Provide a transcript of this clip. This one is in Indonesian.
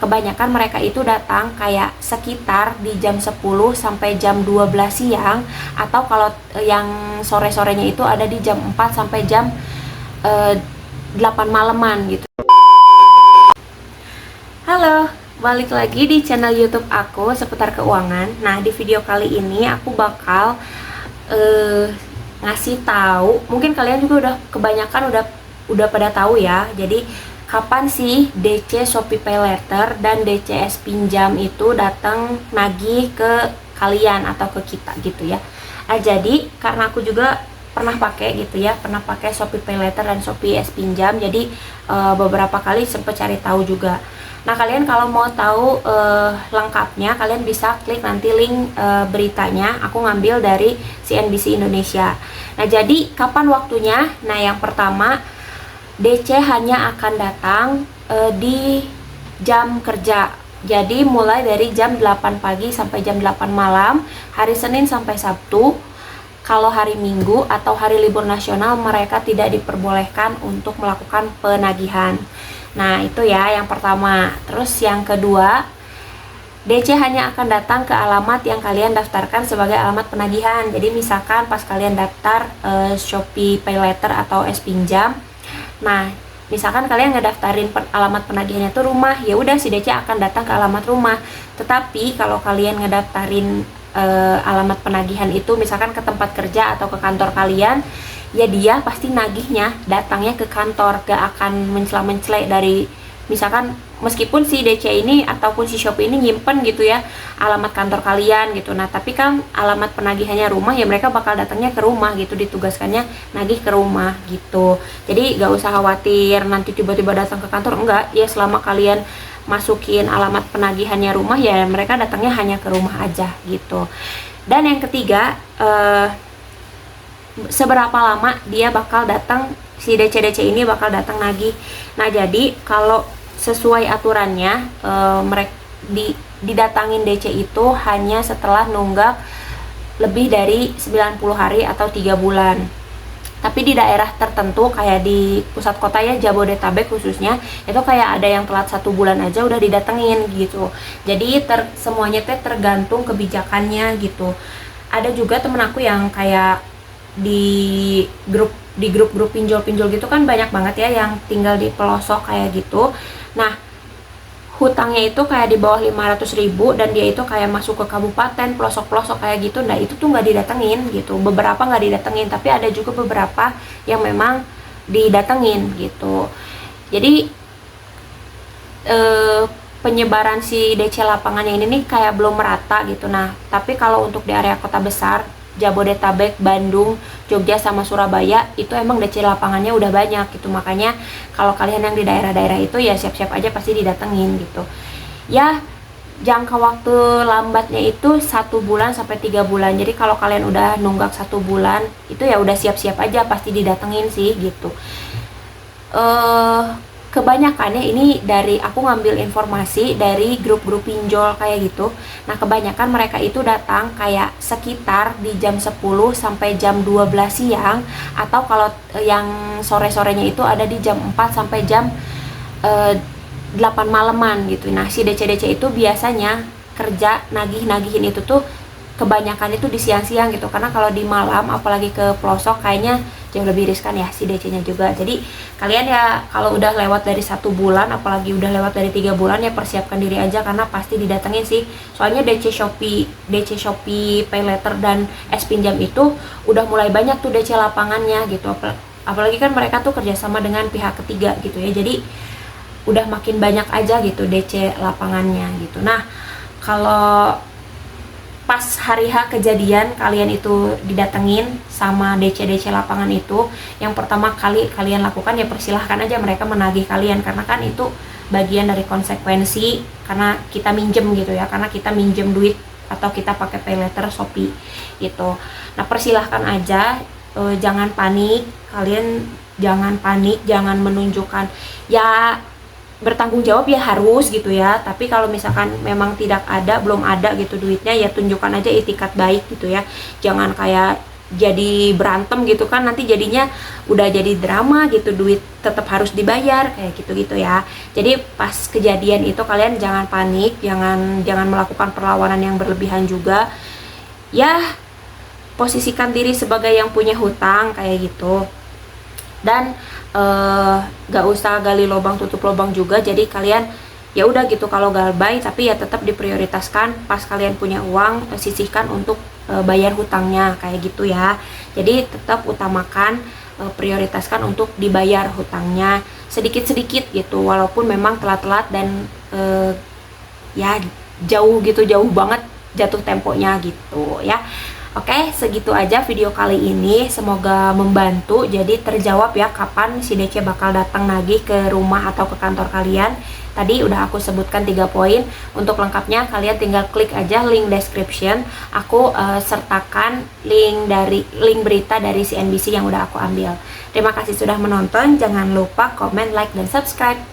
Kebanyakan mereka itu datang kayak sekitar di jam 10 sampai jam 12 siang, atau kalau yang sore-sorenya itu ada di jam 4 sampai jam 8 malaman gitu. Halo, balik lagi di channel YouTube aku seputar keuangan. Nah, di video kali ini aku bakal ngasih tahu, mungkin kalian juga udah kebanyakan udah pada tahu ya. Jadi kapan sih DC Shopee Pay Later dan DCS pinjam itu datang nagih ke kalian atau ke kita gitu ya. Nah, jadi karena aku juga pernah pakai gitu ya, pernah pakai Shopee Pay Later dan Shopee S pinjam, jadi beberapa kali sempet cari tahu juga. Nah, kalian kalau mau tahu lengkapnya, kalian bisa klik nanti link beritanya. Aku ngambil dari CNBC Indonesia. Nah, jadi kapan waktunya? Nah, yang pertama, DC hanya akan datang di jam kerja. Jadi mulai dari jam 8 pagi sampai jam 8 malam, hari Senin sampai Sabtu. Kalau hari Minggu atau hari libur nasional, mereka tidak diperbolehkan untuk melakukan penagihan. Nah, itu ya yang pertama. Terus yang kedua, DC hanya akan datang ke alamat yang kalian daftarkan sebagai alamat penagihan. Jadi misalkan pas kalian daftar Shopee Pay Later atau S pinjam, nah, misalkan kalian ngedaftarin alamat penagihannya tuh rumah, ya udah si DC akan datang ke alamat rumah. Tetapi kalau kalian ngedaftarin alamat penagihan itu misalkan ke tempat kerja atau ke kantor kalian, ya dia pasti nagihnya datangnya ke kantor, gak akan mencela-mencela dari misalkan meskipun si DC ini ataupun si Shopee ini nyimpen gitu ya alamat kantor kalian gitu. Nah, tapi kan alamat penagihannya rumah, ya mereka bakal datangnya ke rumah gitu, ditugaskannya nagih ke rumah gitu. Jadi gak usah khawatir nanti tiba-tiba datang ke kantor, enggak ya, selama kalian masukin alamat penagihannya rumah, ya mereka datangnya hanya ke rumah aja gitu. Dan yang ketiga, seberapa lama dia bakal datang, si DC ini bakal datang nagih. Nah, jadi kalau sesuai aturannya, mereka didatangin DC itu hanya setelah nunggak lebih dari 90 hari atau 3 bulan. Tapi di daerah tertentu kayak di pusat kota ya, Jabodetabek khususnya, itu kayak ada yang telat 1 bulan aja udah didatengin gitu. Jadi semuanya tergantung kebijakannya gitu. Ada juga temen aku yang kayak di grup pinjol gitu kan banyak banget ya yang tinggal di pelosok kayak gitu. Nah, hutangnya itu kayak di bawah 500.000 dan dia itu kayak masuk ke kabupaten pelosok-pelosok kayak gitu. Nah, itu tuh nggak didatengin gitu. Beberapa nggak didatengin, tapi ada juga beberapa yang memang didatengin gitu. Jadi penyebaran si DC lapangannya ini nih kayak belum merata gitu. Nah, tapi kalau untuk di area kota besar Jabodetabek, Bandung, Jogja, sama Surabaya, itu emang DC lapangannya udah banyak gitu. Makanya kalau kalian yang di daerah-daerah itu ya siap-siap aja pasti didatengin gitu. Ya, jangka waktu lambatnya itu 1 bulan sampai 3 bulan. Jadi kalau kalian udah nunggak 1 bulan, itu ya udah siap-siap aja pasti didatengin sih gitu. Kebanyakannya ini dari aku ngambil informasi dari grup-grup pinjol kayak gitu. Nah, kebanyakan mereka itu datang kayak sekitar di jam 10 sampai jam 12 siang, atau kalau yang sore-sorenya itu ada di jam 4 sampai jam 8 malaman gitu. Nah, si DC-DC itu biasanya kerja nagih-nagihin itu tuh kebanyakan itu di siang-siang gitu, karena kalau di malam apalagi ke pelosok kayaknya jauh lebih riskan ya si DC-nya juga. Jadi kalian ya kalau udah lewat dari 1 bulan, apalagi udah lewat dari 3 bulan, ya persiapkan diri aja karena pasti didatengin sih. Soalnya DC Shopee Pay Later dan S pinjam itu udah mulai banyak tuh DC lapangannya gitu. Apalagi kan mereka tuh kerjasama dengan pihak ketiga gitu ya, jadi udah makin banyak aja gitu DC lapangannya gitu. Nah, kalau pas hari H kejadian kalian itu didatengin sama DC lapangan itu, yang pertama kali kalian lakukan ya persilahkan aja mereka menagih kalian, karena kan itu bagian dari konsekuensi karena kita minjem gitu ya, karena kita minjem duit atau kita pakai pay later Shopee gitu. Nah, persilahkan aja, jangan panik, kalian jangan panik, jangan menunjukkan ya bertanggung jawab ya harus gitu ya. Tapi kalau misalkan memang tidak ada, belum ada gitu duitnya, ya tunjukkan aja itikat baik gitu ya. Jangan kayak jadi berantem gitu kan, nanti jadinya udah jadi drama gitu, duit tetap harus dibayar kayak gitu ya. Jadi pas kejadian itu kalian jangan panik, jangan melakukan perlawanan yang berlebihan juga ya. Posisikan diri sebagai yang punya hutang kayak gitu, dan gak usah gali lubang tutup lubang juga. Jadi kalian ya udah gitu, kalau galbay tapi ya tetap diprioritaskan pas kalian punya uang, sisihkan untuk bayar hutangnya kayak gitu ya. Jadi tetap utamakan, prioritaskan untuk dibayar hutangnya sedikit-sedikit gitu, walaupun memang telat-telat dan ya jauh gitu, jauh banget jatuh temponya gitu ya. Oke, segitu aja video kali ini, semoga membantu. Jadi terjawab ya kapan si DC bakal datang nagih ke rumah atau ke kantor kalian. Tadi udah aku sebutkan 3 poin. Untuk lengkapnya kalian tinggal klik aja link description. Aku sertakan link berita dari CNBC yang udah aku ambil. Terima kasih sudah menonton, jangan lupa komen, like, dan subscribe.